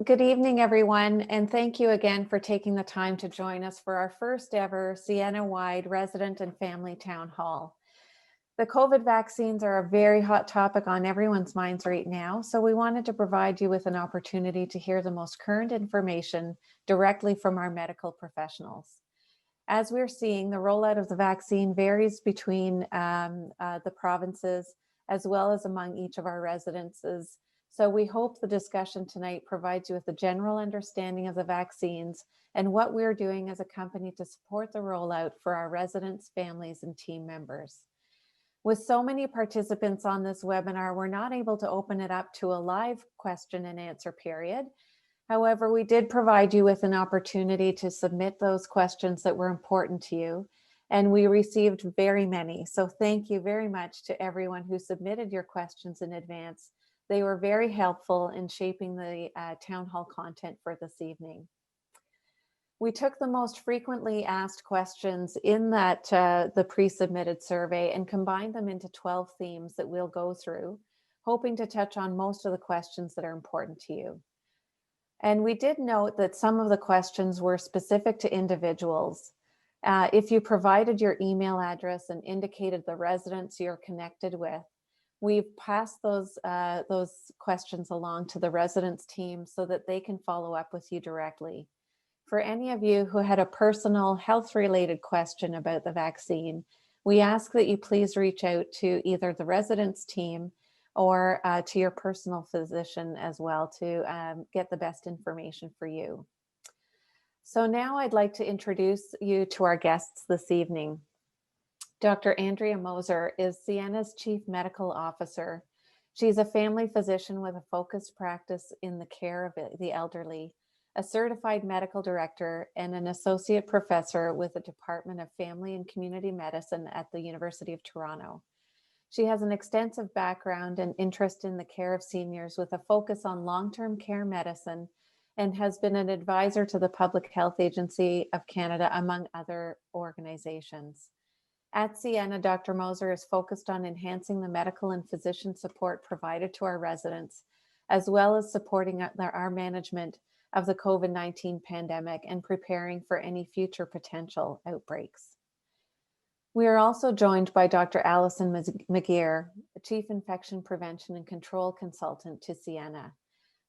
Good evening, everyone, and thank you again for taking the time to join us for our first ever Sienna-wide resident and family town hall. The COVID vaccines are a very hot topic on everyone's minds right now, so we wanted to provide you with an opportunity to hear the most current information directly from our medical professionals. As we're seeing, the rollout of the vaccine varies between the provinces as well as among each of our residences. So we hope the discussion tonight provides you with a general understanding of the vaccines and what we're doing as a company to support the rollout for our residents, families, and team members. With so many participants on this webinar, we're not able to open it up to a live question and answer period. However, we did provide you with an opportunity to submit those questions that were important to you, and we received very many. So thank you very much to everyone who submitted your questions in advance. They were very helpful in shaping the town hall content for this evening. We took the most frequently asked questions in that the pre-submitted survey and combined them into 12 themes that we'll go through, hoping to touch on most of the questions that are important to you. And we did note that some of the questions were specific to individuals. If you provided your email address and indicated the residents you're connected with, we've passed those questions along to the residents team so that they can follow up with you directly. For any of you who had a personal health-related question about the vaccine, we ask that you please reach out to either the residents team or to your personal physician as well to get the best information for you. So now I'd like to introduce you to our guests this evening. Dr. Andrea Moser is Sienna's Chief Medical Officer. She's a family physician with a focused practice in the care of the elderly, a certified medical director, and an associate professor with the Department of Family and Community Medicine at the University of Toronto. She has an extensive background and interest in the care of seniors with a focus on long-term care medicine and has been an advisor to the Public Health Agency of Canada, among other organizations. At Sienna, Dr. Moser is focused on enhancing the medical and physician support provided to our residents, as well as supporting our management of the COVID-19 pandemic and preparing for any future potential outbreaks. We are also joined by Dr. Allison McGeer, Chief Infection Prevention and Control Consultant to Sienna.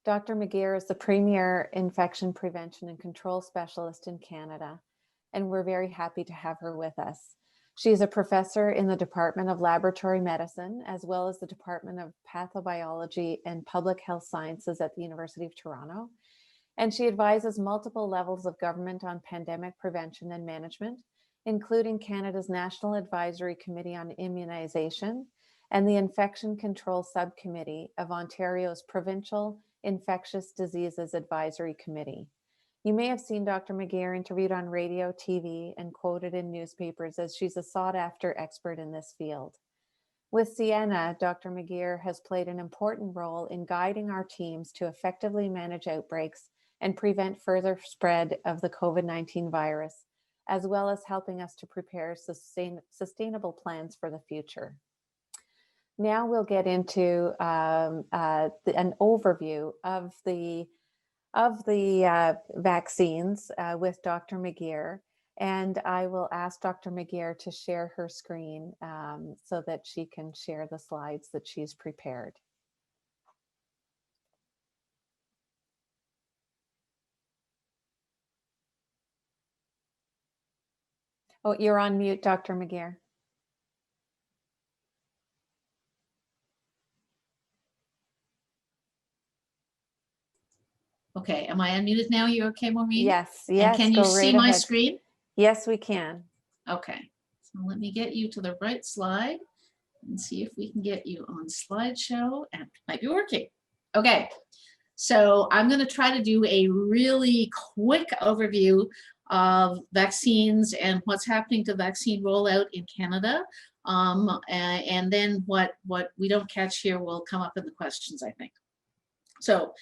Dr. McGeer is the premier infection prevention and control specialist in Canada, and we're very happy to have her with us. She's a professor in the Department of Laboratory Medicine, as well as the Department of Pathobiology and Public Health Sciences at the University of Toronto. And she advises multiple levels of government on pandemic prevention and management, including Canada's National Advisory Committee on Immunization and the Infection Control Subcommittee of Ontario's Provincial Infectious Diseases Advisory Committee. You may have seen Dr. McGeer interviewed on radio, TV, and quoted in newspapers as she's a sought-after expert in this field. With Sienna, Dr. McGeer has played an important role in guiding our teams to effectively manage outbreaks and prevent further spread of the COVID-19 virus, as well as helping us to prepare sustainable plans for the future. Now we'll get into an overview of the vaccines with Dr. McGeer, and I will ask Dr. McGeer to share her screen so that she can share the slides that she's prepared. Oh, you're on mute, Dr. McGeer. Okay, am I unmuted now? You okay, Maureen? Yes, yes. And can you see my screen? Yes, we can. Okay, so let me get you to the right slide and see if we can get you on slideshow, and it might be working. Okay, so I'm going to try to do a really quick overview of vaccines and what's happening to vaccine rollout in Canada. And then what we don't catch here will come up in the questions, I think. So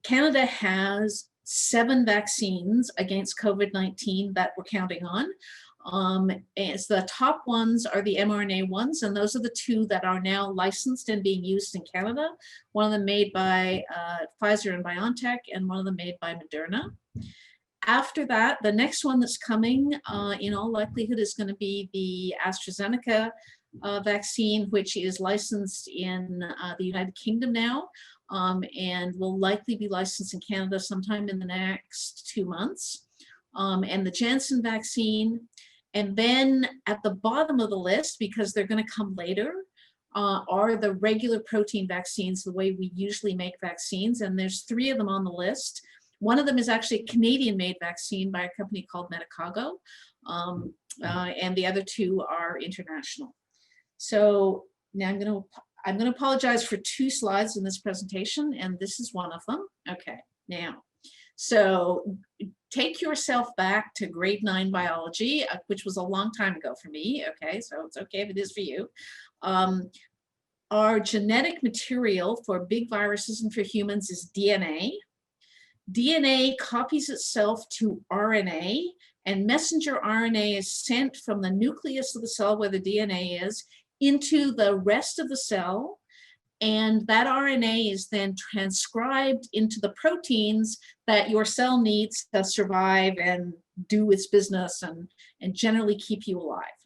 Canada has 7 vaccines against COVID-19 that we're counting on. And so the top ones are the mRNA ones, and those are the two that are now licensed and being used in Canada. One of them made by Pfizer and BioNTech, and one of them made by Moderna. After that, the next one that's coming, in all likelihood, is going to be the AstraZeneca vaccine, which is licensed in the United Kingdom now, and will likely be licensed in Canada sometime in the next 2 months. And the Janssen vaccine. And then at the bottom of the list, because they're going to come later, are the regular protein vaccines, the way we usually make vaccines. And there's 3 of them on the list. One of them is actually a Canadian-made vaccine by a company called Medicago, and the other 2 are international. So now I'm going to apologize for 2 slides in this presentation, and this is one of them. Okay, now, so take yourself back to grade 9 biology, which was a long time ago for me. Okay, so it's okay if it is for you. Our genetic material for big viruses and for humans is DNA. DNA copies itself to RNA, and messenger RNA is sent from the nucleus of the cell where the DNA is into the rest of the cell, and that RNA is then transcribed into the proteins that your cell needs to survive and do its business and generally keep you alive.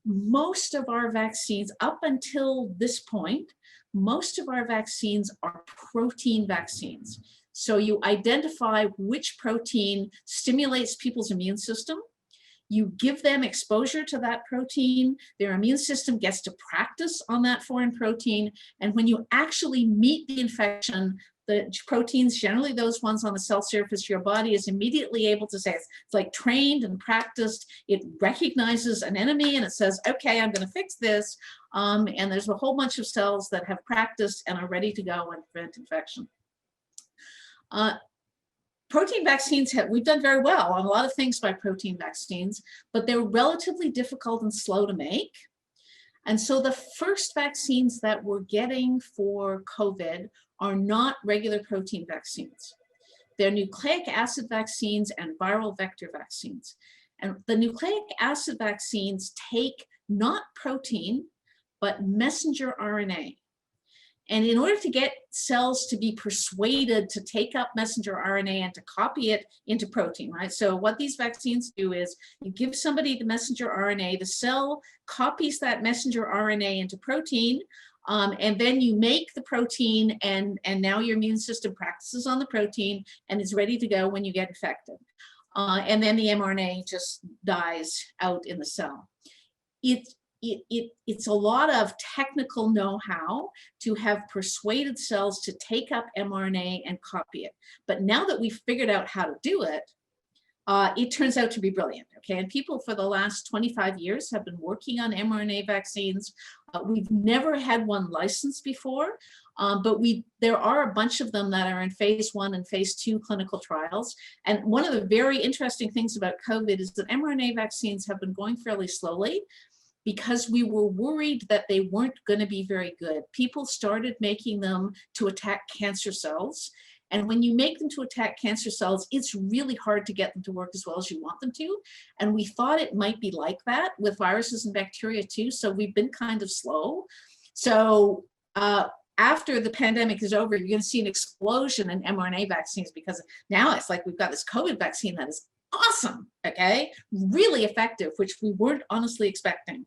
Most of our vaccines, up until this point, most of our vaccines are protein vaccines. So you identify which protein stimulates people's immune system. You give them exposure to that protein. Their immune system gets to practice on that foreign protein. And when you actually meet the infection, the proteins, generally those ones on the cell surface, your body is immediately able to say, it's like trained and practiced. It recognizes an enemy and it says, okay, I'm going to fix this. And there's a whole bunch of cells that have practiced and are ready to go and prevent infection. Protein vaccines, we've done very well on a lot of things by protein vaccines, but they're relatively difficult and slow to make. And so the first vaccines that we're getting for COVID are not regular protein vaccines. They're nucleic acid vaccines and viral vector vaccines. And the nucleic acid vaccines take not protein, but messenger RNA. And in order to get cells to be persuaded to take up messenger RNA and to copy it into protein, right? So what these vaccines do is you give somebody the messenger RNA, the cell copies that messenger RNA into protein, and then you make the protein, and now your immune system practices on the protein and is ready to go when you get infected. And then the mRNA just dies out in the cell. It's a lot of technical know-how to have persuaded cells to take up mRNA and copy it. But now that we've figured out how to do it, it turns out to be brilliant, okay? And people for the last 25 years have been working on mRNA vaccines. We've never had one licensed before, but there are a bunch of them that are in phase 1 and phase 2 clinical trials. And one of the very interesting things about COVID is that mRNA vaccines have been going fairly slowly, because we were worried that they weren't going to be very good. People started making them to attack cancer cells. And when you make them to attack cancer cells, it's really hard to get them to work as well as you want them to. And we thought it might be like that with viruses and bacteria too. So we've been kind of slow. So after the pandemic is over, you're going to see an explosion in mRNA vaccines, because now it's like we've got this COVID vaccine that is awesome, okay, really effective, which we weren't honestly expecting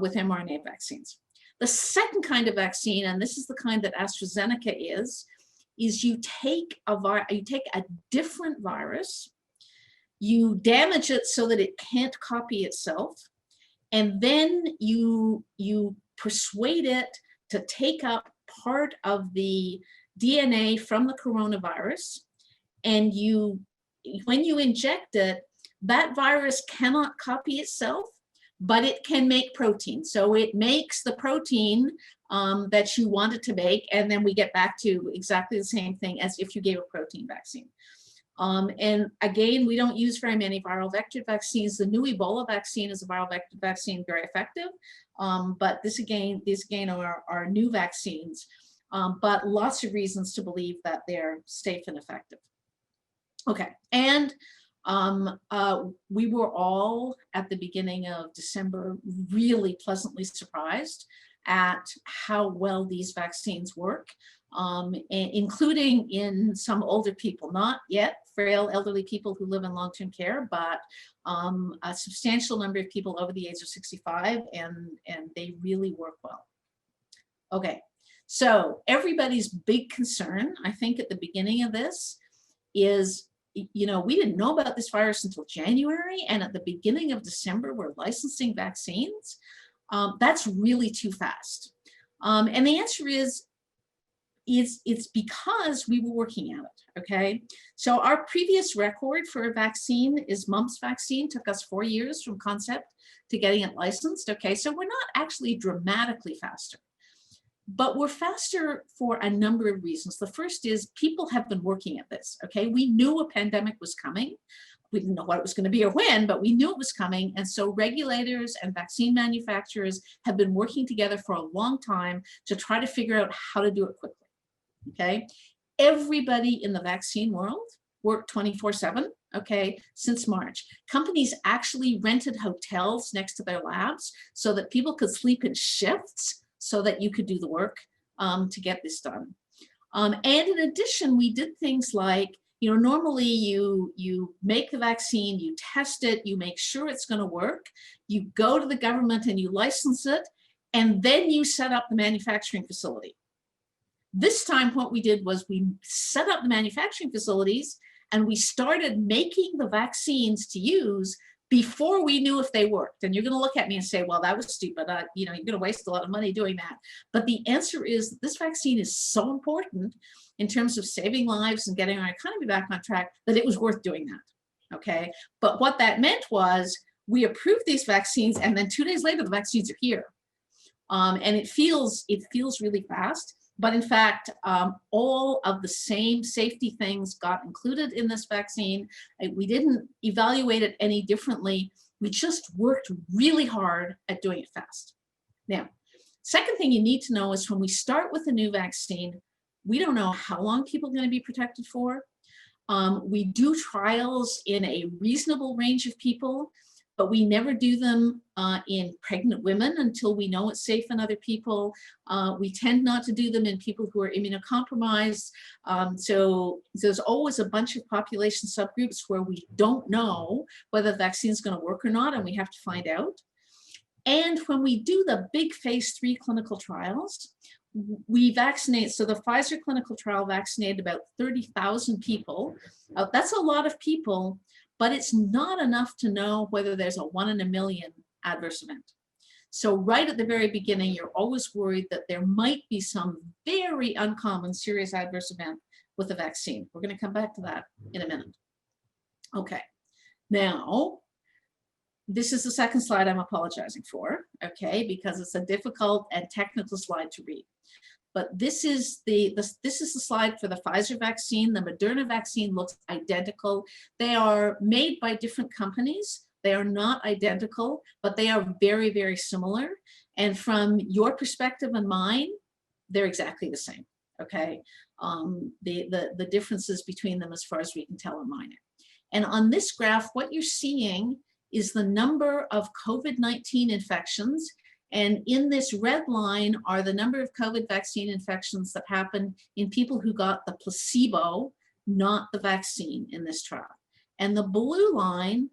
with mRNA vaccines. The second kind of vaccine, and this is the kind that AstraZeneca is you take a different virus, you damage it so that it can't copy itself, and then you persuade it to take up part of the DNA from the coronavirus, and when you inject it, that virus cannot copy itself, but it can make protein. So it makes the protein that you want it to make, and then we get back to exactly the same thing as if you gave a protein vaccine. And again, we don't use very many viral vector vaccines. The new Ebola vaccine is a viral vector vaccine, very effective. But these again are new vaccines, but lots of reasons to believe that they're safe and effective. Okay, and We were all at the beginning of December really pleasantly surprised at how well these vaccines work, including in some older people, not yet frail elderly people who live in long-term care, but a substantial number of people over the age of 65, and they really work well. Okay, so everybody's big concern, I think, at the beginning of this is, you know, we didn't know about this virus until January, and at the beginning of December, we're licensing vaccines. That's really too fast. And the answer is, it's because we were working at it, okay? So our previous record for a vaccine is mumps vaccine, took us 4 years from concept to getting it licensed, okay? So we're not actually dramatically faster, but we're faster for a number of reasons. The first is people have been working at this, okay? We knew a pandemic was coming. We didn't know what it was going to be or when, but we knew it was coming. And so regulators and vaccine manufacturers have been working together for a long time to try to figure out how to do it quickly, okay? Everybody in the vaccine world worked 24/7, okay, since March. Companies actually rented hotels next to their labs so that people could sleep in shifts so that you could do the work to get this done. And in addition, we did things like, you know, normally you make the vaccine, you test it, you make sure it's going to work, you go to the government and you license it, and then you set up the manufacturing facility. This time what we did was we set up the manufacturing facilities and we started making the vaccines to use before we knew if they worked. And you're going to look at me and say, well, that was stupid. You know, you're going to waste a lot of money doing that. But the answer is this vaccine is so important in terms of saving lives and getting our economy back on track that it was worth doing that, okay? But what that meant was we approved these vaccines and then 2 days later, the vaccines are here. And it feels really fast. But in fact, all of the same safety things got included in this vaccine. We didn't evaluate it any differently. We just worked really hard at doing it fast. Now, second thing you need to know is when we start with a new vaccine, we don't know how long people are going to be protected for. We do trials in a reasonable range of people, but we never do them in pregnant women until we know it's safe in other people. We tend not to do them in people who are immunocompromised. So there's always a bunch of population subgroups where we don't know whether the vaccine is going to work or not, and we have to find out. And when we do the big phase 3 clinical trials, we vaccinate, so the Pfizer clinical trial vaccinated about 30,000 people. That's a lot of people, but it's not enough to know whether there's a 1 in a million adverse event. So right at the very beginning, you're always worried that there might be some very uncommon serious adverse event with the vaccine. We're going to come back to that in a minute. Okay, now, this is the second slide I'm apologizing for, okay, because it's a difficult and technical slide to read. But this is the slide for the Pfizer vaccine. The Moderna vaccine looks identical. They are made by different companies. They are not identical, but they are very, very similar. And from your perspective and mine, they're exactly the same, okay? The differences between them as far as we can tell are minor. And on this graph, what you're seeing is the number of COVID-19 infections. And in this red line are the number of COVID vaccine infections that happened in people who got the placebo, not the vaccine in this trial. And the blue line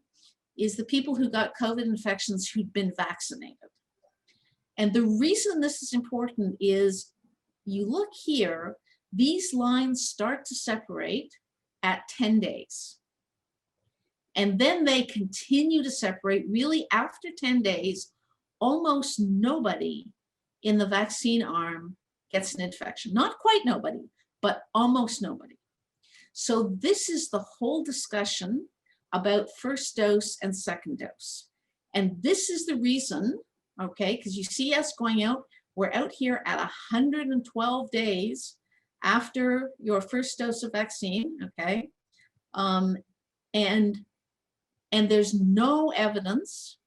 is the people who got COVID infections who'd been vaccinated. And the reason this is important is you look here, these lines start to separate at 10 days. And then they continue to separate. Really, after 10 days, almost nobody in the vaccine arm gets an infection. Not quite nobody, but almost nobody. So this is the whole discussion about first dose and second dose. And this is the reason, okay, because you see us going out, we're out here at 112 days after your first dose of vaccine, okay? And there's no evidence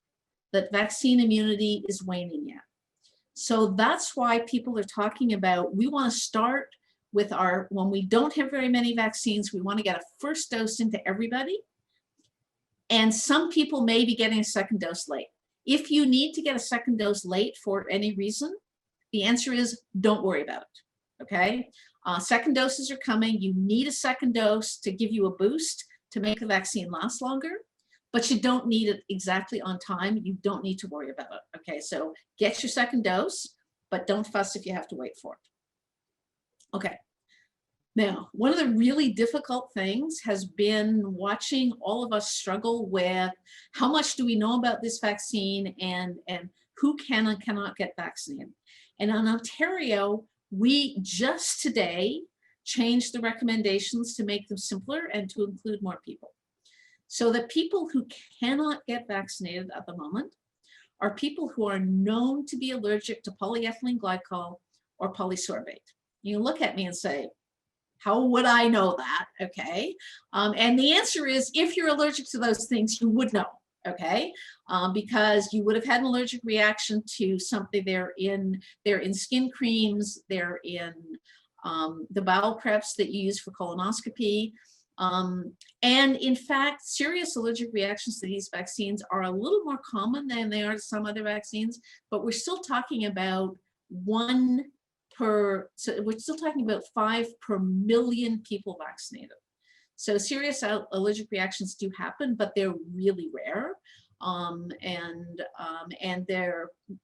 that vaccine immunity is waning yet. So that's why people are talking about, we want to start with when we don't have very many vaccines, we want to get a first dose into everybody. And some people may be getting a second dose late. If you need to get a second dose late for any reason, the answer is don't worry about it, okay? Second doses are coming. You need a second dose to give you a boost to make the vaccine last longer, but you don't need it exactly on time. You don't need to worry about it, okay? So get your second dose, but don't fuss if you have to wait for it. Okay. Now, one of the really difficult things has been watching all of us struggle with how much do we know about this vaccine and who can and cannot get vaccinated. And in Ontario, we just today changed the recommendations to make them simpler and to include more people. So the people who cannot get vaccinated at the moment are people who are known to be allergic to polyethylene glycol or polysorbate. You look at me and say, how would I know that? Okay. And the answer is, if you're allergic to those things, you would know. Okay. Because you would have had an allergic reaction to something. They're in skin creams. They're in the bowel preps that you use for colonoscopy. And in fact, serious allergic reactions to these vaccines are a little more common than they are to some other vaccines, but we're still talking about so we're still talking about 5 per million people vaccinated. So serious allergic reactions do happen, but they're really rare. And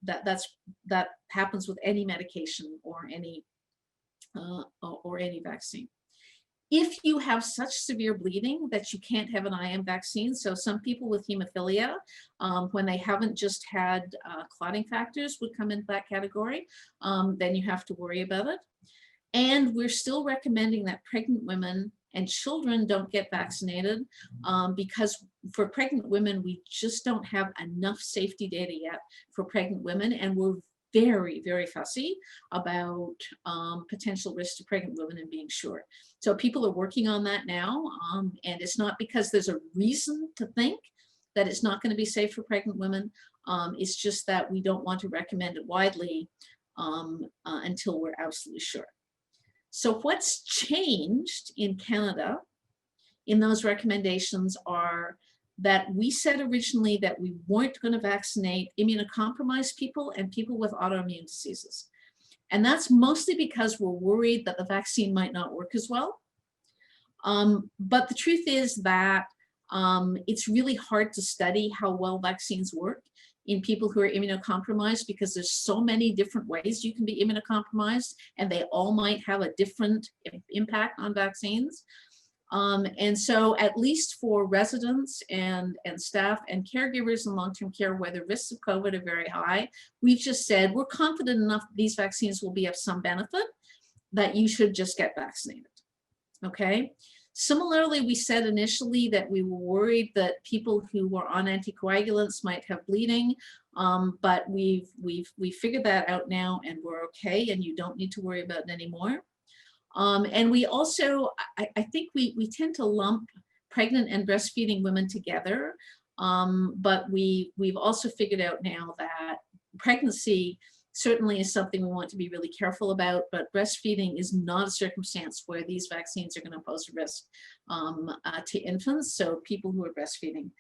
that happens with any medication or any vaccine. If you have such severe bleeding that you can't have an IM vaccine, so some people with hemophilia, when they haven't just had clotting factors would come into that category, then you have to worry about it. And we're still recommending that pregnant women and children don't get vaccinated because for pregnant women, we just don't have enough safety data yet for pregnant women, and we're very, very fussy about potential risks to pregnant women and being sure. So people are working on that now, and it's not because there's a reason to think that it's not going to be safe for pregnant women. It's just that we don't want to recommend it widely until we're absolutely sure. So what's changed in Canada in those recommendations are that we said originally that we weren't going to vaccinate immunocompromised people and people with autoimmune diseases. And that's mostly because we're worried that the vaccine might not work as well. But the truth is that it's really hard to study how well vaccines work in people who are immunocompromised because there's so many different ways you can be immunocompromised, and they all might have a different impact on vaccines. And so at least for residents and staff and caregivers in long-term care where the risks of COVID are very high, we've just said we're confident enough that these vaccines will be of some benefit that you should just get vaccinated, okay? Similarly, we said initially that we were worried that people who were on anticoagulants might have bleeding, but we've figured that out now and we're okay, and you don't need to worry about it anymore. And we also, I think we tend to lump pregnant and breastfeeding women together, but we've also figured out now that pregnancy certainly is something we want to be really careful about, but breastfeeding is not a circumstance where these vaccines are going to pose a risk to infants. So people who are breastfeeding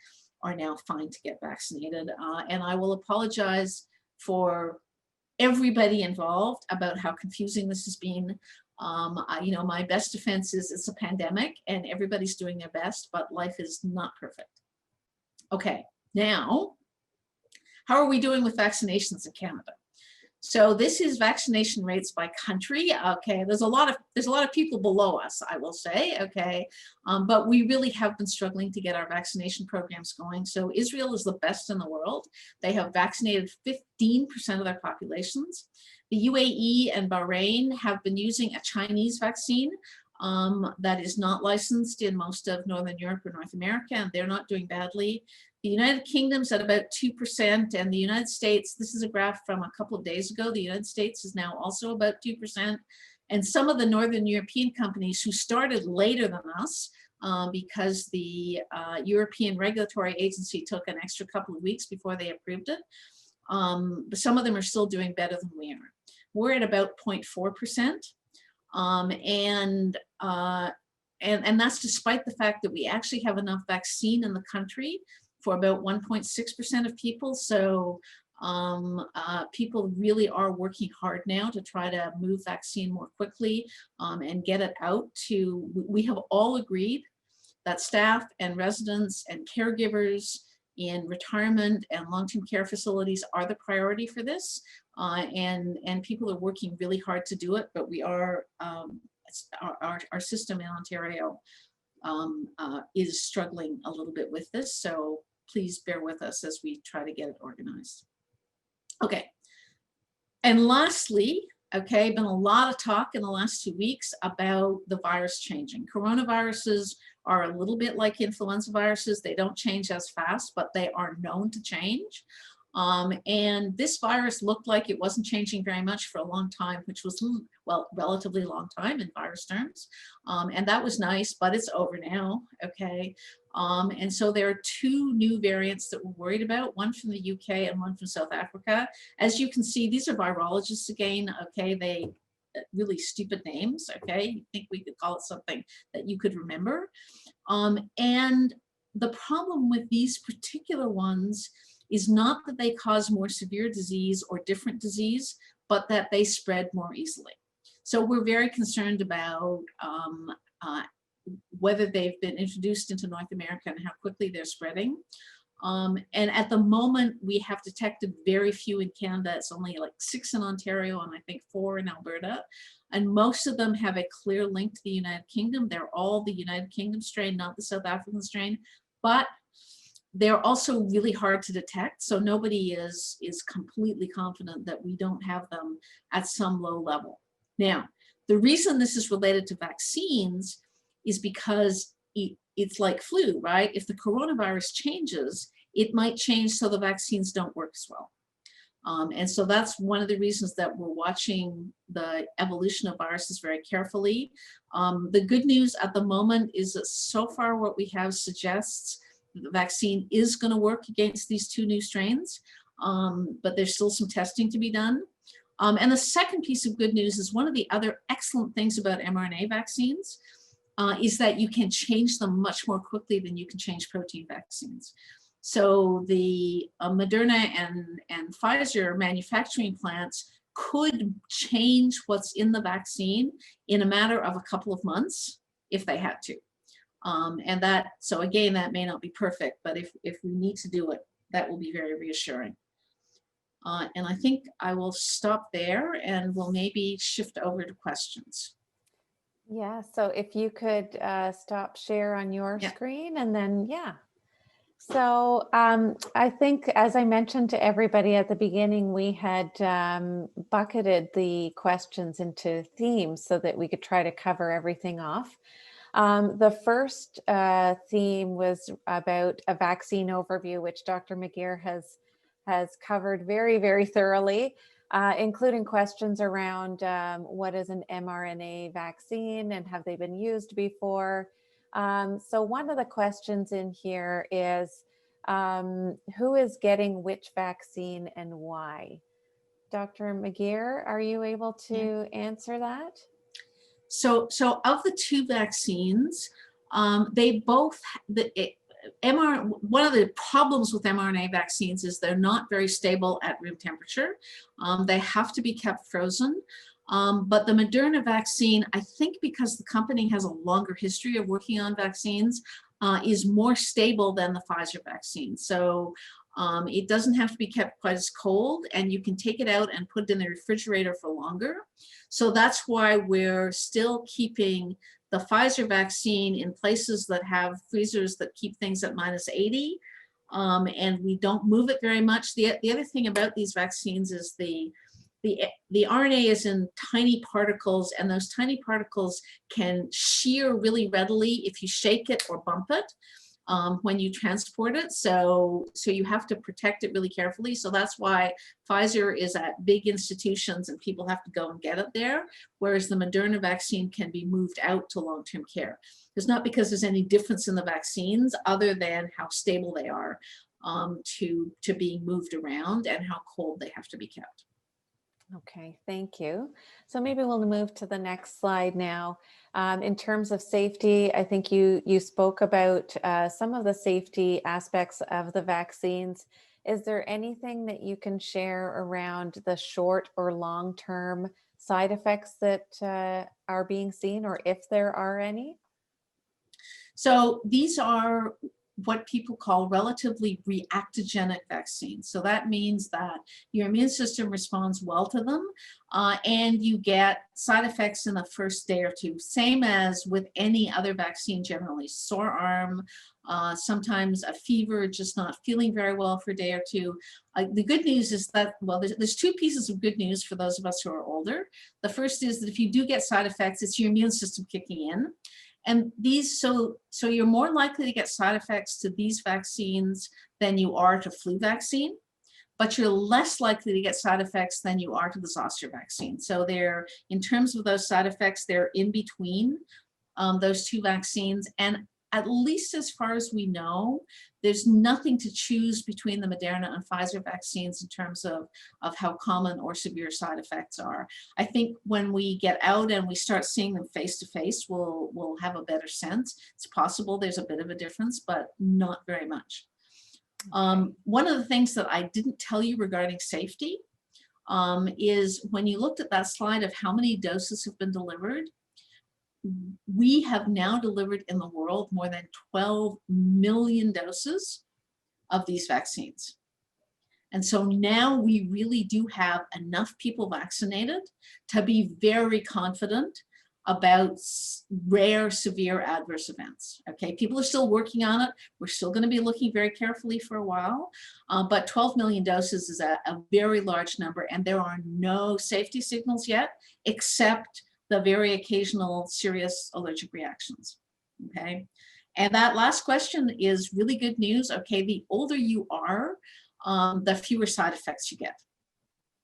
are now fine to get vaccinated. And I will apologize for everybody involved about how confusing this has been. You know, my best defense is it's a pandemic and everybody's doing their best, but life is not perfect. Okay, now, how are we doing with vaccinations in Canada? So this is vaccination rates by country. Okay, there's a lot of people below us, I will say. Okay, but we really have been struggling to get our vaccination programs going. So Israel is the best in the world. They have vaccinated 15% of their populations. The UAE and Bahrain have been using a Chinese vaccine that is not licensed in most of Northern Europe or North America, and they're not doing badly. The United Kingdom's at about 2%, and the United States, this is a graph from a couple of days ago, the United States is now also about 2%. And some of the Northern European companies who started later than us, because the European Regulatory Agency took an extra couple of weeks before they approved it, but some of them are still doing better than we are. We're at about 0.4%. and that's despite the fact that we actually have enough vaccine in the country for about 1.6% of people. So people really are working hard now to try to move vaccine more quickly and get it out to, we have all agreed that staff and residents and caregivers in retirement and long-term care facilities are the priority for this. And people are working really hard to do it, but we are, our system in Ontario is struggling a little bit with this. So please bear with us as we try to get it organized. Okay. And lastly, okay, been a lot of talk in the last 2 weeks about the virus changing. Coronaviruses are a little bit like influenza viruses. They don't change as fast, but they are known to change. And this virus looked like it wasn't changing very much for a long time, which was, well, relatively long time in virus terms. And that was nice, but it's over now, okay? And so there are 2 new variants that we're worried about, one from the UK and one from South Africa. As you can see, these are virologists again, okay? They really stupid names, okay? You think we could call it something that you could remember. And the problem with these particular ones is not that they cause more severe disease or different disease, but that they spread more easily. So we're very concerned about whether they've been introduced into North America and how quickly they're spreading. And at the moment, we have detected very few in Canada. It's only like 6 in Ontario and I think 4 in Alberta. And most of them have a clear link to the United Kingdom. They're all the United Kingdom strain, not the South African strain. But they're also really hard to detect. So nobody is completely confident that we don't have them at some low level. Now, the reason this is related to vaccines is because it's like flu, right? If the coronavirus changes, it might change so the vaccines don't work as well. And so that's one of the reasons that we're watching the evolution of viruses very carefully. The good news at the moment is that so far what we have suggests the vaccine is going to work against these 2 new strains, but there's still some testing to be done. And the second piece of good news is one of the other excellent things about mRNA vaccines is that you can change them much more quickly than you can change protein vaccines. So the Moderna and Pfizer manufacturing plants could change what's in the vaccine in a matter of a couple of months if they had to. And that, so again, that may not be perfect, but if we need to do it, that will be very reassuring. And I think I will stop there and we'll maybe shift over to questions. Yeah, so if you could stop share on your screen and then, yeah. So I think, as I mentioned to everybody at the beginning, we had bucketed the questions into themes so that we could try to cover everything off. The first theme was about a vaccine overview, which Dr. McGeer has covered very, very thoroughly, including questions around what is an mRNA vaccine and have they been used before. So one of the questions in here is who is getting which vaccine and why? Dr. McGeer, are you able to answer that? So of the 2 vaccines, they both, one of the problems with mRNA vaccines is they're not very stable at room temperature. They have to be kept frozen. But the Moderna vaccine, I think because the company has a longer history of working on vaccines, is more stable than the Pfizer vaccine. So it doesn't have to be kept quite as cold, and you can take it out and put it in the refrigerator for longer. So that's why we're still keeping the Pfizer vaccine in places that have freezers that keep things at -80, and we don't move it very much. The other thing about these vaccines is the RNA is in tiny particles, and those tiny particles can shear really readily if you shake it or bump it when you transport it. So you have to protect it really carefully. So that's why Pfizer is at big institutions and people have to go and get it there, whereas the Moderna vaccine can be moved out to long-term care. It's not because there's any difference in the vaccines other than how stable they are to being moved around and how cold they have to be kept. Okay, thank you. So maybe we'll move to the next slide now. In terms of safety, I think you spoke about some of the safety aspects of the vaccines. Is there anything that you can share around the short or long-term side effects that are being seen, or if there are any? So these are what people call relatively reactogenic vaccines. So that means that your immune system responds well to them, and you get side effects in the first day or two, same as with any other vaccine generally. Sore arm, sometimes a fever, just not feeling very well for a day or two. The good news is that, well, there's two pieces of good news for those of us who are older. The first is that if you do get side effects, it's your immune system kicking in. And these, so you're more likely to get side effects to these vaccines than you are to flu vaccine, but you're less likely to get side effects than you are to the zoster vaccine. So they're, in terms of those side effects, they're in between those two vaccines. And at least as far as we know, there's nothing to choose between the Moderna and Pfizer vaccines in terms of how common or severe side effects are. I think when we get out and we start seeing them face to face, we'll have a better sense. It's possible there's a bit of a difference, but not very much. One of the things that I didn't tell you regarding safety is when you looked at that slide of how many doses have been delivered, we have now delivered in the world more than 12 million doses of these vaccines. And so now we really do have enough people vaccinated to be very confident about rare, severe adverse events. Okay, people are still working on it. We're still going to be looking very carefully for a while, but 12 million doses is a very large number, and there are no safety signals yet, except the very occasional serious allergic reactions. Okay, and that last question is really good news. Okay, the older you are, the fewer side effects you get.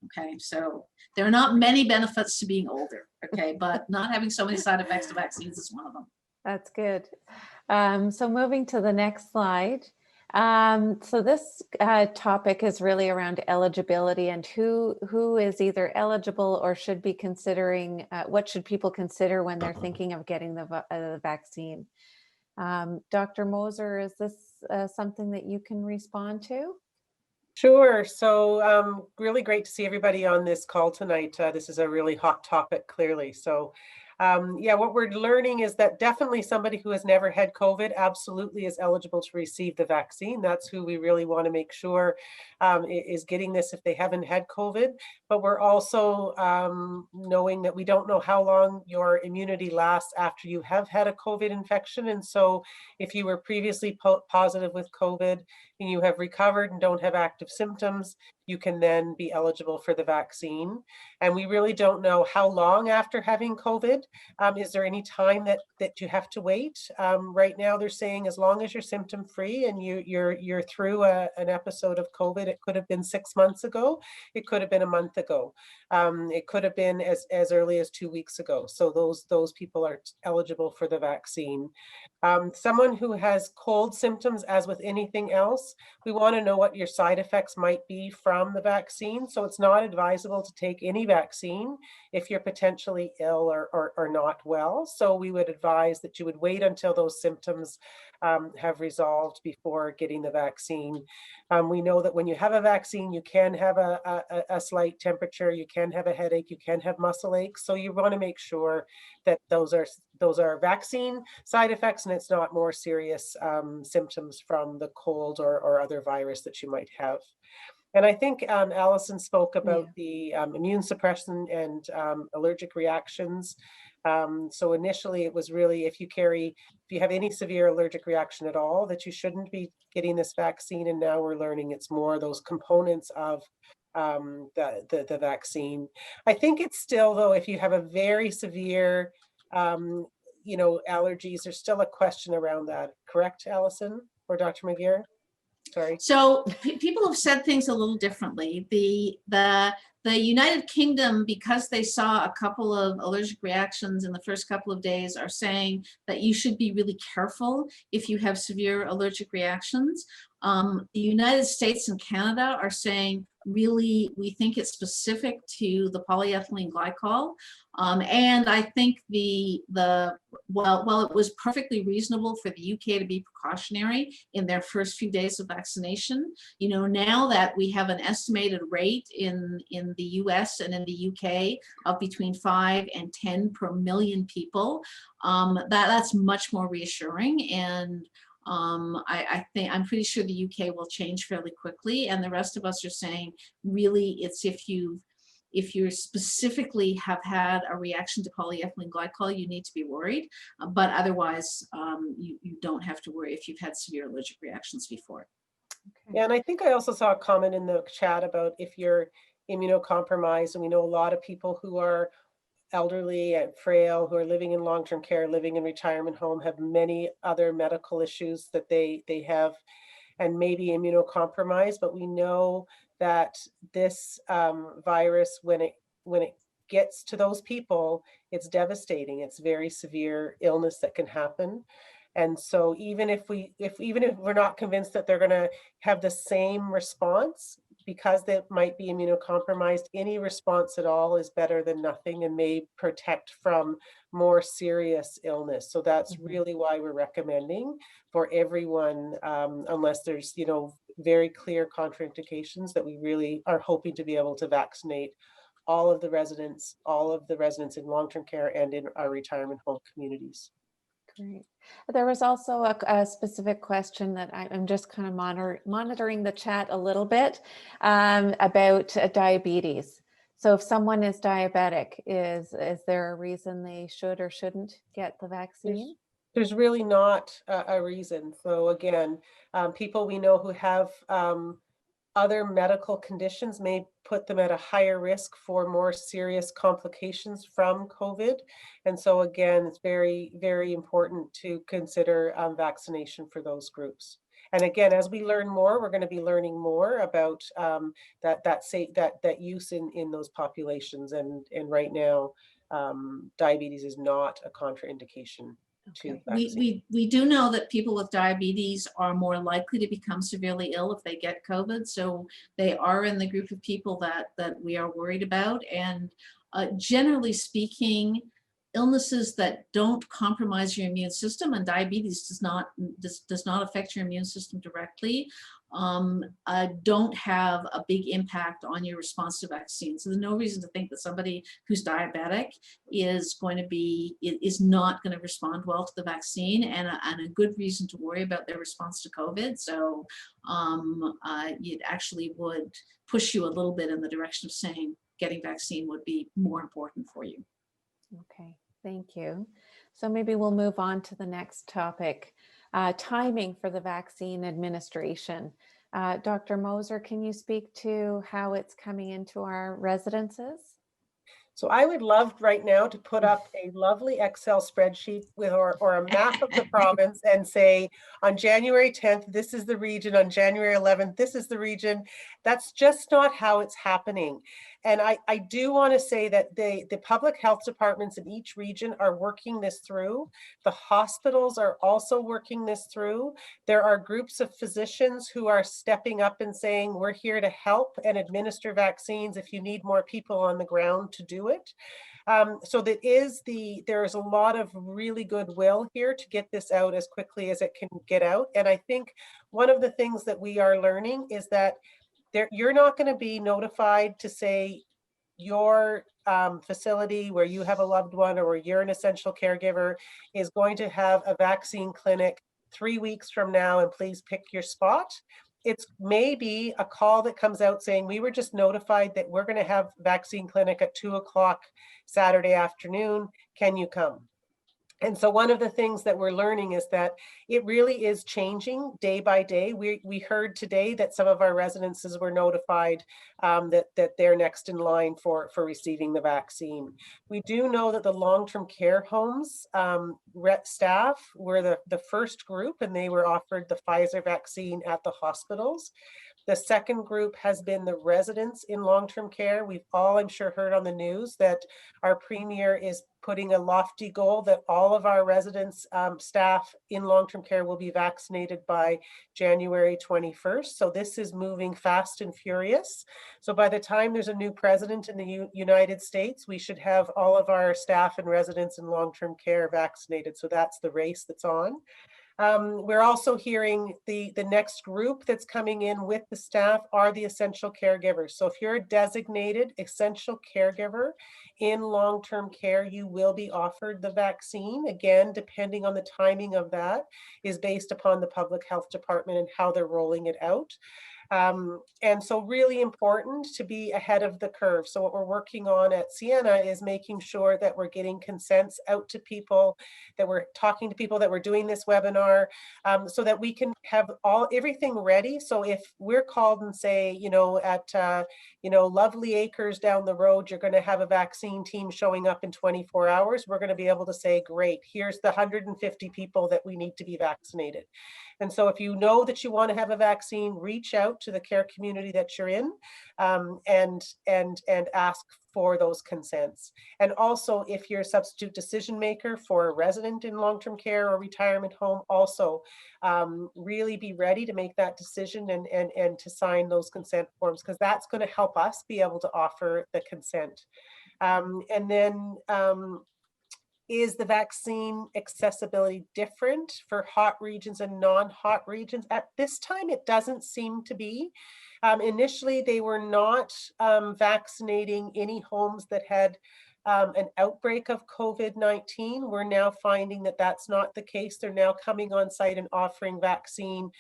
Okay, so there are not many benefits to being older, okay, but not having so many side effects to vaccines is one of them. That's good. So moving to the next slide. So this topic is really around eligibility and who is either eligible or should be considering, what should people consider when they're thinking of getting the vaccine. Dr. Moser, is this something that you can respond to? Sure. So really great to see everybody on this call tonight. This is a really hot topic, clearly. So yeah, what we're learning is that definitely somebody who has never had COVID absolutely is eligible to receive the vaccine. That's who we really want to make sure is getting this if they haven't had COVID. But we're also knowing that we don't know how long your immunity lasts after you have had a COVID infection. And so if you were previously positive with COVID and you have recovered and don't have active symptoms, you can then be eligible for the vaccine. And we really don't know how long after having COVID. Is there any time that you have to wait? Right now, they're saying as long as you're symptom free and you're through an episode of COVID. It could have been 6 months ago. It could have been a month ago. It could have been as early as 2 weeks ago. So those people are eligible for the vaccine. Someone who has cold symptoms, as with anything else, we want to know what your side effects might be from the vaccine. So it's not advisable to take any vaccine if you're potentially ill or not well. So we would advise that you would wait until those symptoms have resolved before getting the vaccine. We know that when you have a vaccine, you can have a slight temperature, you can have a headache, you can have muscle aches. So you want to make sure that those are vaccine side effects and it's not more serious symptoms from the cold or other virus that you might have. And I think Allison spoke about the immune suppression and allergic reactions. So initially it was really if you have any severe allergic reaction at all, that you shouldn't be getting this vaccine. And now we're learning it's more those components of the vaccine. I think it's still, though, if you have a very severe allergies, there's still a question around that. Correct, Allison or Dr. McGeer? Sorry. So people have said things a little differently. The United Kingdom, because they saw a couple of allergic reactions in the first couple of days, are saying that you should be really careful if you have severe allergic reactions. The United States and Canada are saying really, we think it's specific to the polyethylene glycol. And I think while it was perfectly reasonable for the UK to be precautionary in their first few days of vaccination, you know, now that we have an estimated rate in the US and in the UK of between 5 and 10 per million people, that's much more reassuring. And I think, I'm pretty sure the UK will change fairly quickly, and the rest of us are saying really it's if you specifically have had a reaction to polyethylene glycol, you need to be worried, but otherwise you don't have to worry if you've had severe allergic reactions before. Okay. Yeah, and I think I also saw a comment in the chat about if you're immunocompromised, and we know a lot of people who are elderly and frail, who are living in long-term care, living in retirement home, have many other medical issues that they have, and maybe immunocompromised. But we know that this virus, when it gets to those people, it's devastating. It's very severe illness that can happen. And so even if we're not convinced that they're going to have the same response, because they might be immunocompromised, any response at all is better than nothing and may protect from more serious illness. So that's really why we're recommending for everyone, unless there's, you know, very clear contraindications, that we really are hoping to be able to vaccinate all of the residents in long-term care and in our retirement home communities. Great. There was also a specific question that I'm just kind of monitoring the chat a little bit about diabetes. So if someone is diabetic, is there a reason they should or shouldn't get the vaccine? There's really not a reason. So again, people we know who have other medical conditions may put them at a higher risk for more serious complications from COVID. And so again, it's very, very important to consider vaccination for those groups. And again, as we learn more, we're going to be learning more about that use in those populations. And right now, diabetes is not a contraindication. Okay. We do know that people with diabetes are more likely to become severely ill if they get COVID. So they are in the group of people that we are worried about. And generally speaking, illnesses that don't compromise your immune system, and diabetes does not affect your immune system directly, don't have a big impact on your response to vaccines. So there's no reason to think that somebody who's diabetic is not going to respond well to the vaccine, and a good reason to worry about their response to COVID. So it actually would push you a little bit in the direction of saying getting vaccine would be more important for you. Okay, thank you. So maybe we'll move on to the next topic, timing for the vaccine administration. Dr. Moser, can you speak to how it's coming into our residences? So I would love right now to put up a lovely Excel spreadsheet with or a map of the province and say, on January 10th, this is the region, on January 11th, this is the region. That's just not how it's happening. And I do want to say that the public health departments in each region are working this through. The hospitals are also working this through. There are groups of physicians who are stepping up and saying, we're here to help and administer vaccines if you need more people on the ground to do it. So there is a lot of really goodwill here to get this out as quickly as it can get out. And I think one of the things that we are learning is that you're not going to be notified to say your facility where you have a loved one or where you're an essential caregiver is going to have a vaccine clinic 3 weeks from now, and please pick your spot. It's maybe a call that comes out saying, we were just notified that we're going to have vaccine clinic at 2 o'clock Saturday afternoon. Can you come? And so one of the things that we're learning is that it really is changing day by day. We heard today that some of our residences were notified that they're next in line for receiving the vaccine. We do know that the long-term care homes staff were the first group, and they were offered the Pfizer vaccine at the hospitals. The second group has been the residents in long-term care. We've all, I'm sure, heard on the news that our premier is putting a lofty goal that all of our residents, staff in long-term care will be vaccinated by January 21st. So this is moving fast and furious. So by the time there's a new president in the United States, we should have all of our staff and residents in long-term care vaccinated. So that's the race that's on. We're also hearing the next group that's coming in with the staff are the essential caregivers. So if you're a designated essential caregiver in long-term care, you will be offered the vaccine. Again, depending on the timing of that is based upon the public health department and how they're rolling it out. And so really important to be ahead of the curve. So what we're working on at Sienna is making sure that we're getting consents out to people, that we're talking to people, that we're doing this webinar, so that we can have everything ready. So if we're called and say, at Lovely Acres down the road, you're going to have a vaccine team showing up in 24 hours, we're going to be able to say, great, here's the 150 people that we need to be vaccinated. And so if you know that you want to have a vaccine, reach out to the care community that you're in, and ask for those consents. And also, if you're a substitute decision maker for a resident in long-term care or retirement home, also really be ready to make that decision and to sign those consent forms, because that's going to help us be able to offer the consent. And then is the vaccine accessibility different for hot regions and non-hot regions? At this time, it doesn't seem to be. Initially, they were not vaccinating any homes that had an outbreak of COVID-19. We're now finding that that's not the case. They're now coming on site and offering vaccine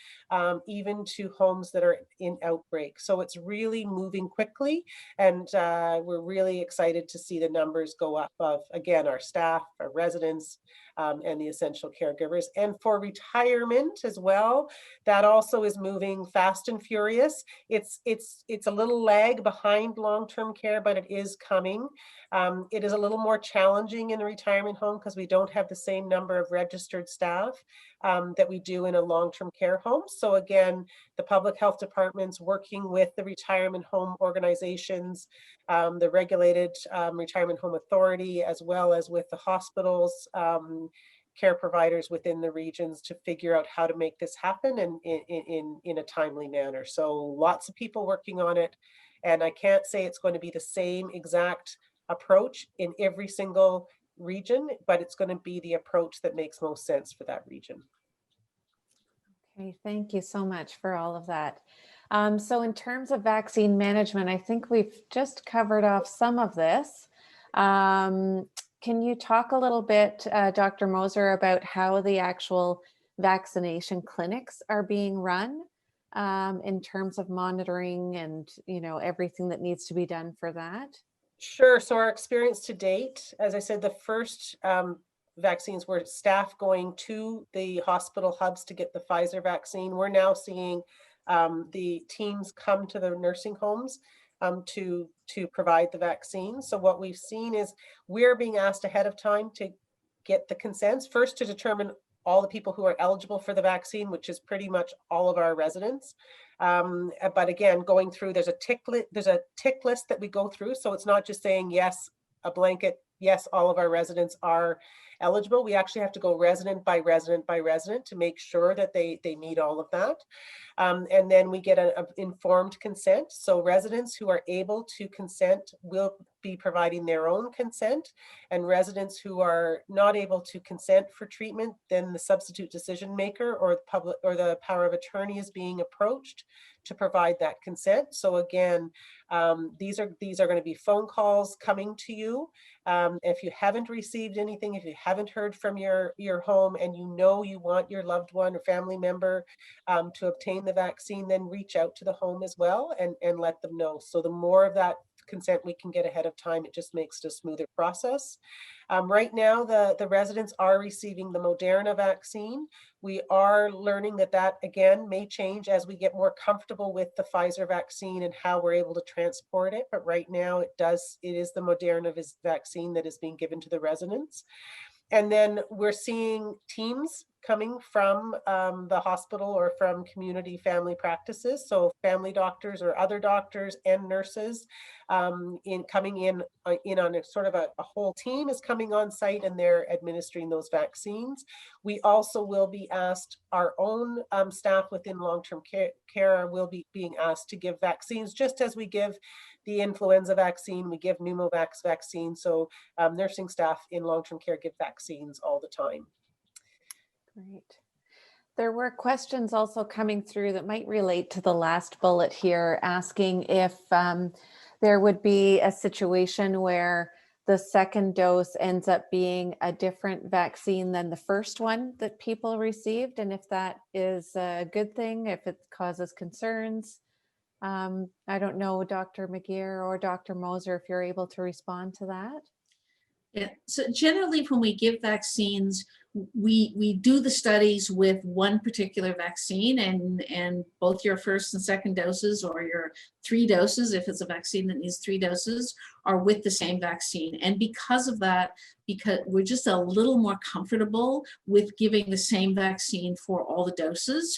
even to homes that are in outbreak. So it's really moving quickly, and we're really excited to see the numbers go up of, again, our staff, our residents, and the essential caregivers. And for retirement as well, that also is moving fast and furious. It's a little lag behind long-term care, but it is coming. It is a little more challenging in the retirement home because we don't have the same number of registered staff that we do in a long-term care home. So again, the public health department's working with the retirement home organizations, the regulated retirement home authority, as well as with the hospitals, care providers within the regions to figure out how to make this happen and in a timely manner. So lots of people working on it. And I can't say it's going to be the same exact approach in every single region, but it's going to be the approach that makes most sense for that region. Okay, thank you so much for all of that. So in terms of vaccine management, I think we've just covered off some of this. Can you talk a little bit, Dr. Moser, about how the actual vaccination clinics are being run in terms of monitoring and, everything that needs to be done for that? Sure. So our experience to date, as I said, the first vaccines were staff going to the hospital hubs to get the Pfizer vaccine. We're now seeing the teams come to the nursing homes to provide the vaccine. So what we've seen is we're being asked ahead of time to get the consents, first to determine all the people who are eligible for the vaccine, which is pretty much all of our residents. But again, going through, there's a tick list that we go through. So it's not just saying yes, a blanket, yes, all of our residents are eligible. We actually have to go resident by resident by resident to make sure that they meet all of that. And then we get an informed consent. So residents who are able to consent will be providing their own consent, and residents who are not able to consent for treatment, then the substitute decision maker or the public or the power of attorney is being approached to provide that consent. So again, these are going to be phone calls coming to you. If you haven't received anything, if you haven't heard from your home and you want your loved one or family member to obtain the vaccine, then reach out to the home as well and let them know. So the more of that consent we can get ahead of time, it just makes it a smoother process. Right now, the residents are receiving the Moderna vaccine. We are learning that again may change as we get more comfortable with the Pfizer vaccine and how we're able to transport it. But right now it is the Moderna vaccine that is being given to the residents. And then we're seeing teams coming from the hospital or from community family practices. So family doctors or other doctors and nurses coming in on a sort of a whole team is coming on site, and they're administering those vaccines. We also will be asked, our own staff within long-term care will be being asked to give vaccines, just as we give the influenza vaccine, we give pneumovax vaccine. So nursing staff in long-term care give vaccines all the time. Great. There were questions also coming through that might relate to the last bullet here, asking if there would be a situation where the second dose ends up being a different vaccine than the first one that people received, and if that is a good thing, if it causes concerns. I don't know, Dr. McGeer or Dr. Moser, if you're able to respond to that. Yeah, so generally when we give vaccines, we do the studies with one particular vaccine, and both your first and second doses, or your 3 doses, if it's a vaccine that needs 3 doses, are with the same vaccine. And because of that, because we're just a little more comfortable with giving the same vaccine for all the doses,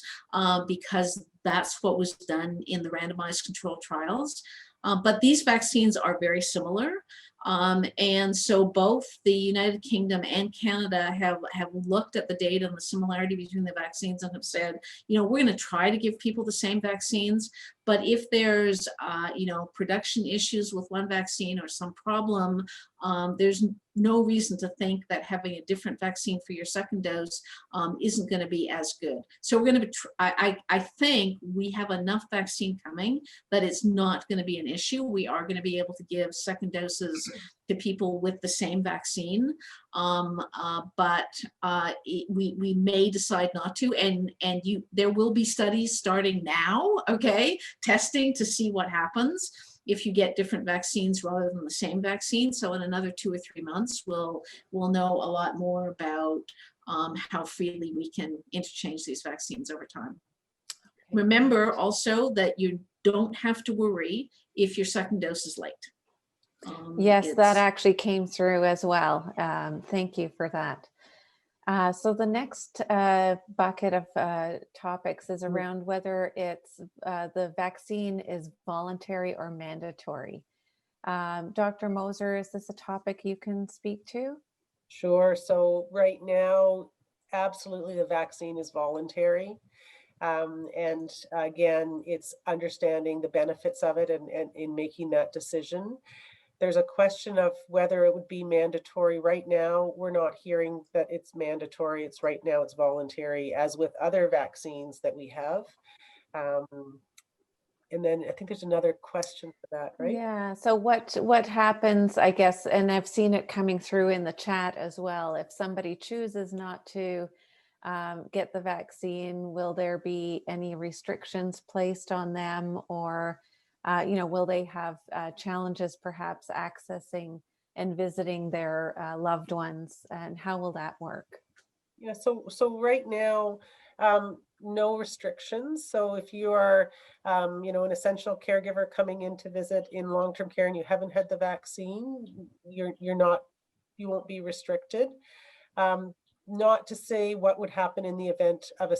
because that's what was done in the randomized controlled trials. But these vaccines are very similar. And so both the United Kingdom and Canada have looked at the data and the similarity between the vaccines and have said, you know, we're going to try to give people the same vaccines, but if there's, you know, production issues with one vaccine or some problem, there's no reason to think that having a different vaccine for your second dose isn't going to be as good. So we're going to be, I think we have enough vaccine coming that it's not going to be an issue. We are going to be able to give second doses to people with the same vaccine, but we may decide not to, and there will be studies starting now, okay, testing to see what happens if you get different vaccines rather than the same vaccine. So in another 2 or 3 months, we'll know a lot more about how freely we can interchange these vaccines over time. Okay. Remember also that you don't have to worry if your second dose is late. Yes, that actually came through as well. Thank you for that. So the next bucket of topics is around whether it's the vaccine is voluntary or mandatory. Dr. Moser, is this a topic you can speak to? Sure. So right now, absolutely, the vaccine is voluntary. And again, it's understanding the benefits of it and in making that decision. There's a question of whether it would be mandatory. Right now, we're not hearing that it's mandatory. It's right now, it's voluntary, as with other vaccines that we have. And then I think there's another question for that, right? Yeah. So what happens, I guess, and I've seen it coming through in the chat as well, if somebody chooses not to get the vaccine, will there be any restrictions placed on them, or you know, will they have challenges perhaps accessing and visiting their loved ones, and how will that work? Yeah, so right now, no restrictions. So if you are, you know, an essential caregiver coming in to visit in long-term care and you haven't had the vaccine, you won't be restricted. Not to say what would happen in the event of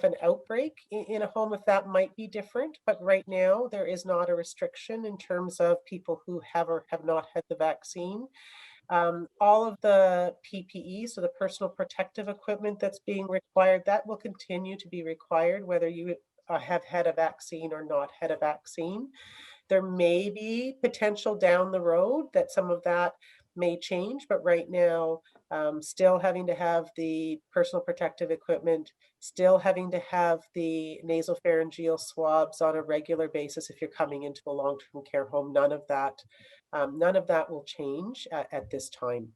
an outbreak in a home, if that might be different, but right now there is not a restriction in terms of people who have or have not had the vaccine. All of the PPE, so the personal protective equipment that's being required, that will continue to be required whether you have had a vaccine or not had a vaccine. There may be potential down the road that some of that may change, but right now, still having to have the personal protective equipment, still having to have the nasopharyngeal swabs on a regular basis if you're coming into a long-term care home. None of that will change at this time.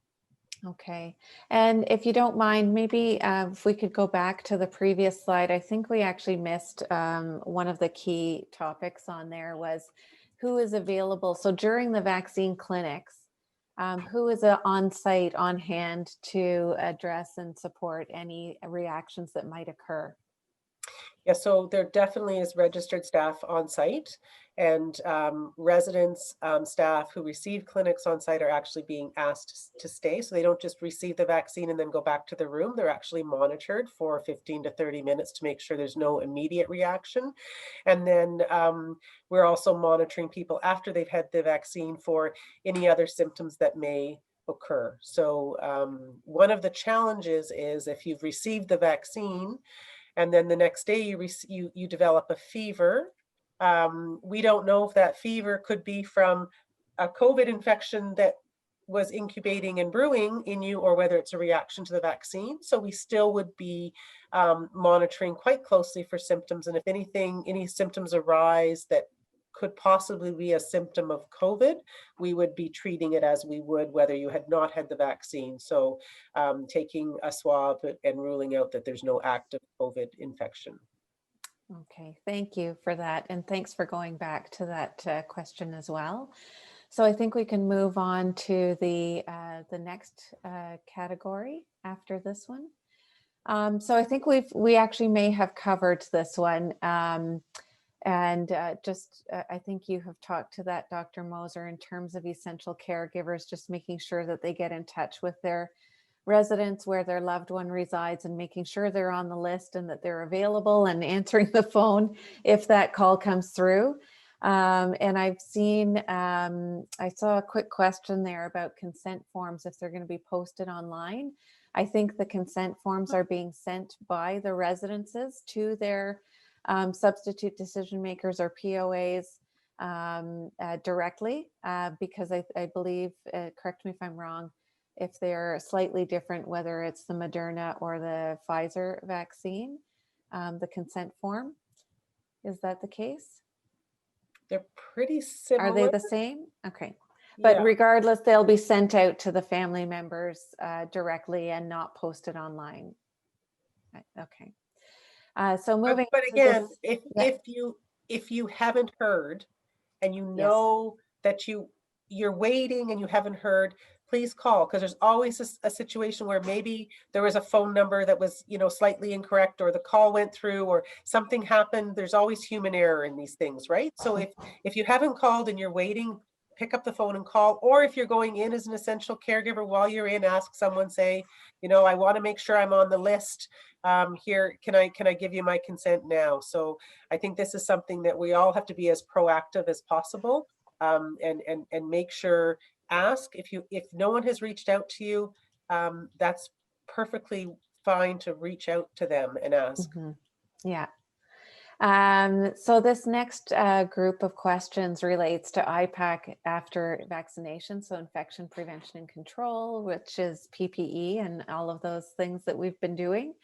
Okay. And if you don't mind, maybe if we could go back to the previous slide. I think we actually missed one of the key topics on there was who is available. So during the vaccine clinics, who is on site, on hand to address and support any reactions that might occur? Yeah, so there definitely is registered staff on site, and residents, staff who receive clinics on site are actually being asked to stay. So they don't just receive the vaccine and then go back to the room. They're actually monitored for 15 to 30 minutes to make sure there's no immediate reaction. And then we're also monitoring people after they've had the vaccine for any other symptoms that may occur. So one of the challenges is if you've received the vaccine, and then the next day you develop a fever. We don't know if that fever could be from a COVID infection that was incubating and brewing in you, or whether it's a reaction to the vaccine. So we still would be monitoring quite closely for symptoms. And if anything, any symptoms arise that could possibly be a symptom of COVID, we would be treating it as we would whether you had not had the vaccine. So taking a swab and ruling out that there's no active COVID infection. Okay, thank you for that. And thanks for going back to that question as well. So I think we can move on to the next category after this one. So I think we actually may have covered this one. I think you have talked to that, Dr. Moser, in terms of essential caregivers, just making sure that they get in touch with their residents where their loved one resides and making sure they're on the list and that they're available and answering the phone if that call comes through. And I've seen, I saw a quick question there about consent forms, if they're going to be posted online. I think the consent forms are being sent by the residences to their substitute decision makers or POAs directly, because I believe, correct me if I'm wrong, if they're slightly different, whether it's the Moderna or the Pfizer vaccine, the consent form. Is that the case? They're pretty similar. Are they the same? Okay. But Yeah. regardless, they'll be sent out to the family members directly and not posted online. Okay. So moving. But to again, this, if you haven't heard and you know that you're waiting and you haven't heard, please call, because there's always a situation where maybe there was a phone number that was, slightly incorrect, or the call went through, or something happened. There's always human error in these things, right? So if you haven't called and you're waiting, pick up the phone and call. Or if you're going in as an essential caregiver, while you're in, ask someone, say, I want to make sure I'm on the list. Here, can I give you my consent now? So I think this is something that we all have to be as proactive as possible, and make sure, ask if no one has reached out to you, that's perfectly fine to reach out to them and ask. Mm-hmm. Yeah. So this next group of questions relates to IPAC after vaccination, so infection prevention and control, which is PPE and all of those things that we've been doing.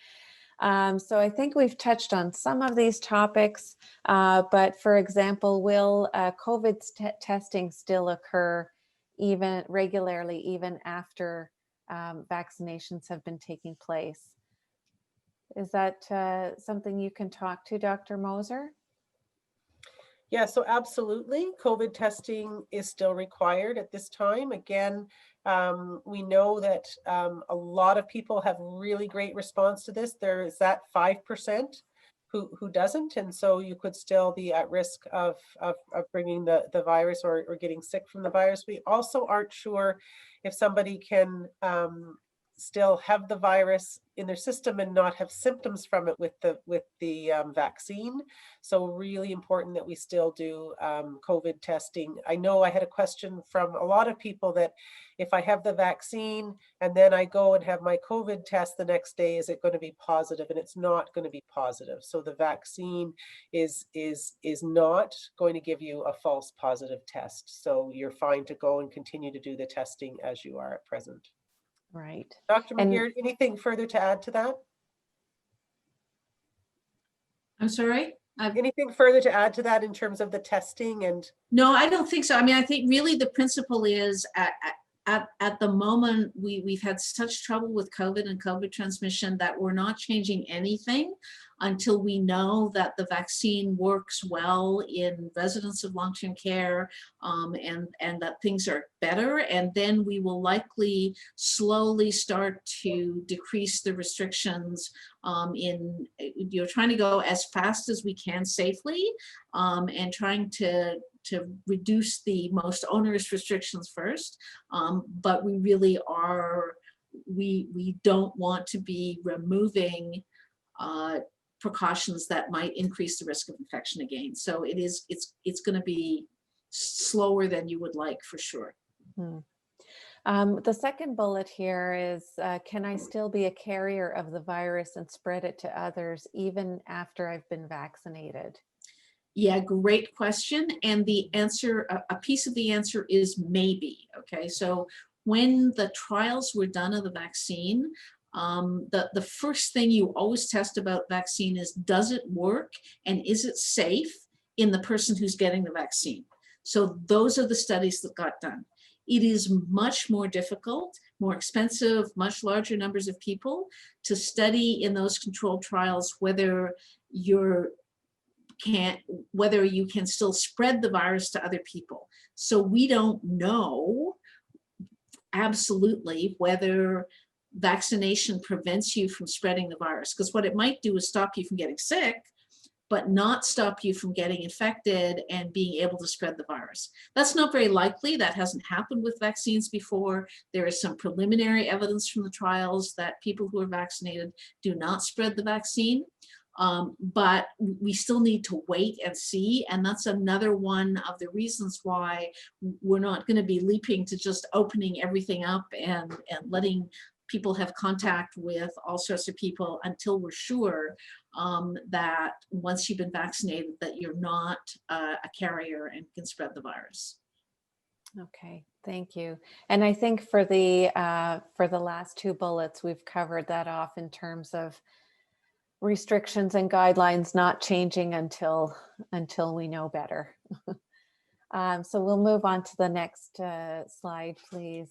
So I think we've touched on some of these topics, but for example, will COVID testing still occur even regularly, even after vaccinations have been taking place? Is that something you can talk to, Dr. Moser? Yeah, so absolutely. COVID testing is still required at this time. Again, we know that a lot of people have really great response to this. There is that 5% who doesn't. And so you could still be at risk of bringing the virus or getting sick from the virus. We also aren't sure if somebody can still have the virus in their system and not have symptoms from it with the vaccine. So really important that we still do COVID testing. I know I had a question from a lot of people that if I have the vaccine and then I go and have my COVID test the next day, is it going to be positive? And it's not going to be positive. So the vaccine is not going to give you a false positive test. So you're fine to go and continue to do the testing as you are at present. Right. Dr. McGeer, anything further to add to that? I'm sorry? Anything further to add to that in terms of the testing and? No, I don't think so. I mean, I think really the principle is at the moment, we've had such trouble with COVID and COVID transmission that we're not changing anything until we know that the vaccine works well in residents of long-term care, and that things are better. And then we will likely slowly start to decrease the restrictions. You're trying to go as fast as we can safely, and trying to reduce the most onerous restrictions first. But we really are, we don't want to be removing precautions that might increase the risk of infection again. So it's going to be slower than you would like, for sure. The second bullet here is, can I still be a carrier of the virus and spread it to others even after I've been vaccinated? Yeah, great question. And the answer, a piece of the answer is maybe. Okay, so when the trials were done of the vaccine, the first thing you always test about vaccine is, does it work and is it safe in the person who's getting the vaccine? So those are the studies that got done. It is much more difficult, more expensive, much larger numbers of people to study in those controlled trials whether you can still spread the virus to other people. So we don't know absolutely whether vaccination prevents you from spreading the virus, because what it might do is stop you from getting sick, but not stop you from getting infected and being able to spread the virus. That's not very likely. That hasn't happened with vaccines before. There is some preliminary evidence from the trials that people who are vaccinated do not spread the vaccine. But we still need to wait and see. And that's another one of the reasons why we're not going to be leaping to just opening everything up and letting people have contact with all sorts of people until we're sure that once you've been vaccinated that you're not a carrier and can spread the virus. Okay, thank you. And I think for the last two bullets, we've covered that off in terms of restrictions and guidelines not changing until we know better. So we'll move on to the next slide, please.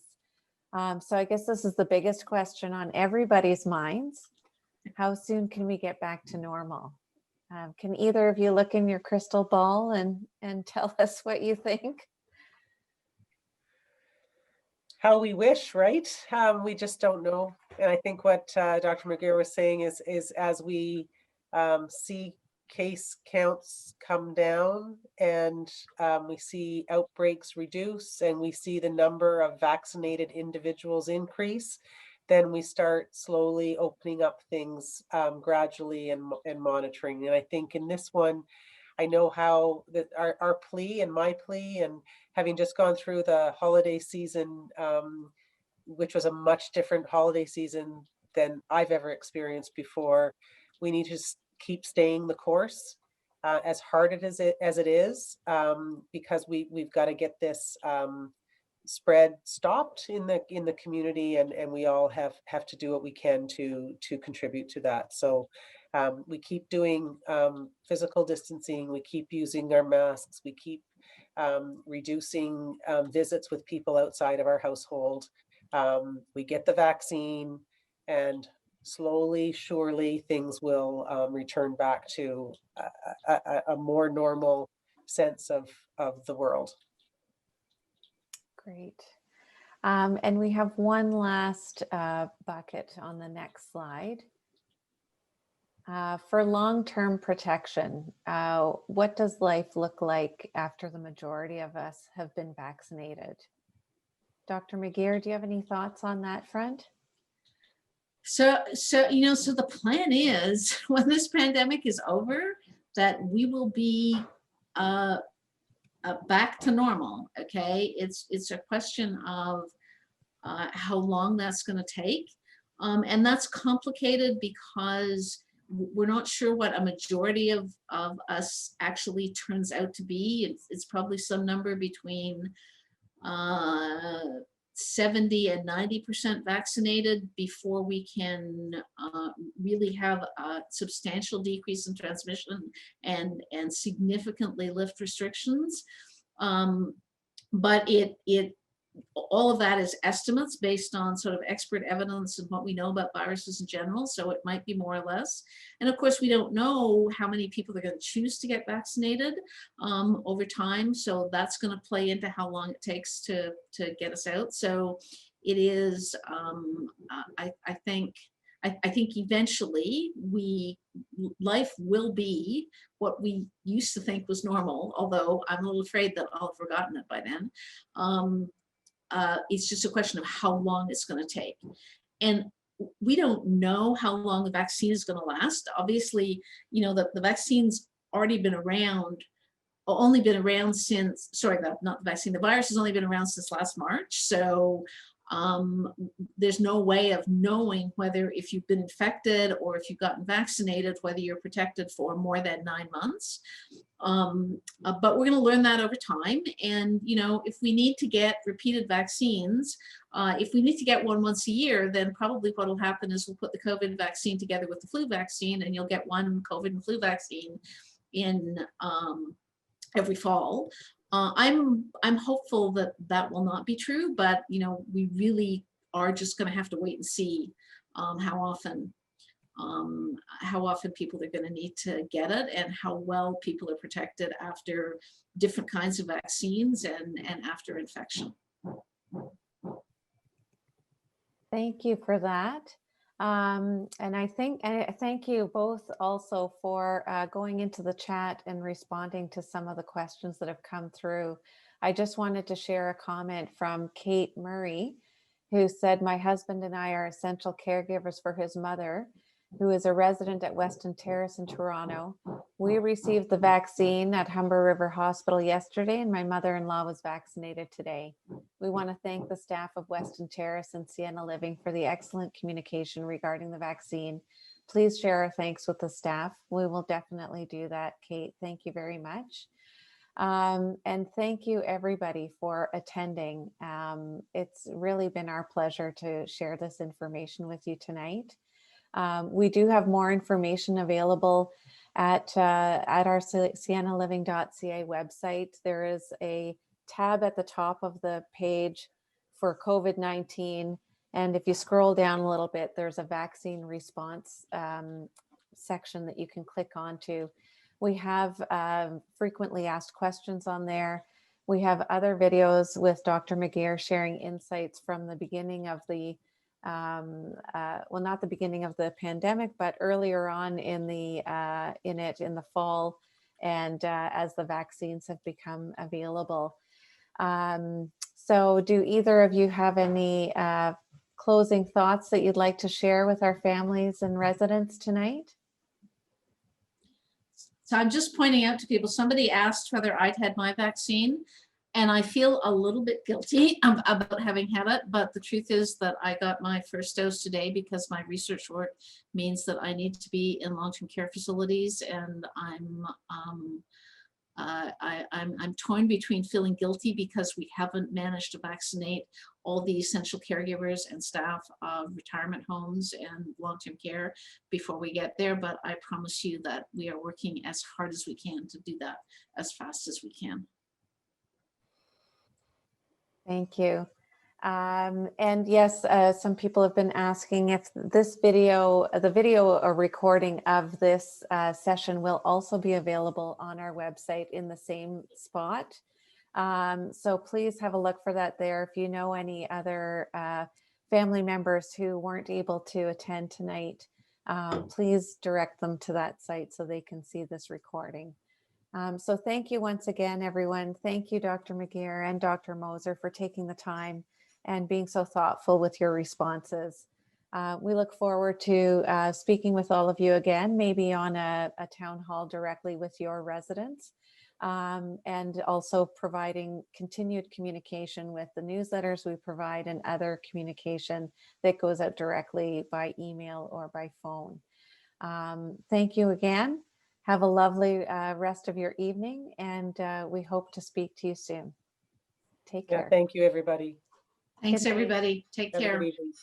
So I guess this is the biggest question on everybody's minds. How soon can we get back to normal? Can either of you look in your crystal ball and tell us what you think? How we wish, right? We just don't know. And I think what Dr. McGeer was saying is as we see case counts come down and we see outbreaks reduce and we see the number of vaccinated individuals increase, then we start slowly opening up things gradually and monitoring. And I think in this one, I know how that our plea and my plea, and having just gone through the holiday season, which was a much different holiday season than I've ever experienced before, we need to keep staying the course, as hard as it is, because we've got to get this spread stopped in the community, and we all have to do what we can to contribute to that. So we keep doing physical distancing, we keep using our masks, we keep reducing visits with people outside of our household. We get the vaccine, and slowly, surely, things will return back to a more normal sense of the world. Great. And we have one last bucket on the next slide. For long-term protection, what does life look like after the majority of us have been vaccinated? Dr. McGeer, do you have any thoughts on that front? So the plan is when this pandemic is over, that we will be back to normal. Okay, it's a question of how long that's going to take, and that's complicated because we're not sure what a majority of us actually turns out to be. It's probably some number between 70 and 90% vaccinated before we can really have a substantial decrease in transmission and significantly lift restrictions. But all of that is estimates based on sort of expert evidence and what we know about viruses in general. So it might be more or less. And of course, we don't know how many people are going to choose to get vaccinated over time. So that's going to play into how long it takes to get us out. So it is, I think eventually life will be what we used to think was normal, although I'm a little afraid that I'll have forgotten it by then. It's just a question of how long it's going to take. And we don't know how long the vaccine is going to last. Obviously, you know, the vaccine's already been around, only been around since, sorry, not the vaccine, the virus has only been around since last March. So there's no way of knowing whether, if you've been infected or if you've gotten vaccinated, whether you're protected for more than 9 months. But we're going to learn that over time. And, you know, if we need to get repeated vaccines, if we need to get one once a year, then probably what will happen is we'll put the COVID vaccine together with the flu vaccine, and you'll get one COVID and flu vaccine in every fall. I'm hopeful that that will not be true, but you know, we really are just going to have to wait and see how often people are going to need to get it, and how well people are protected after different kinds of vaccines and after infection. Thank you for that. And I thank you both also for going into the chat and responding to some of the questions that have come through. I just wanted to share a comment from Kate Murray, who said, my husband and I are essential caregivers for his mother, who is a resident at Weston Terrace in Toronto. We received the vaccine at Humber River Hospital yesterday, and my mother-in-law was vaccinated today. We want to thank the staff of Weston Terrace and Sienna Living for the excellent communication regarding the vaccine. Please share our thanks with the staff. We will definitely do that, Kate. Thank you very much. And thank you everybody for attending. It's really been our pleasure to share this information with you tonight. We do have more information available at our siennaliving.ca website. There is a tab at the top of the page for COVID-19. And if you scroll down a little bit, there's a vaccine response section that you can click onto. We have frequently asked questions on there. We have other videos with Dr. McGeer sharing insights from the beginning of the well, not the beginning of the pandemic, but earlier on in the fall, and as the vaccines have become available. So do either of you have any closing thoughts that you'd like to share with our families and residents tonight? So I'm just pointing out to people, somebody asked whether I'd had my vaccine, and I feel a little bit guilty about having had it, but the truth is that I got my first dose today because my research work means that I need to be in long-term care facilities, and I'm torn between feeling guilty because we haven't managed to vaccinate all the essential caregivers and staff of retirement homes and long-term care before we get there, but I promise you that we are working as hard as we can to do that as fast as we can. Thank you. And yes, some people have been asking if this video, the video or recording of this session will also be available on our website in the same spot. So please have a look for that there. If you know any other family members who weren't able to attend tonight, please direct them to that site so they can see this recording. So thank you once again, everyone. Thank you, Dr. McGeer and Dr. Moser, for taking the time and being so thoughtful with your responses. We look forward to speaking with all of you again, maybe on a town hall directly with your residents, and also providing continued communication with the newsletters we provide and other communication that goes out directly by email or by phone. Thank you again. Have a lovely rest of your evening, and we hope to speak to you soon. Take care. Thank you, everybody. Thanks, Good night. everybody. Take Have a care. good evening.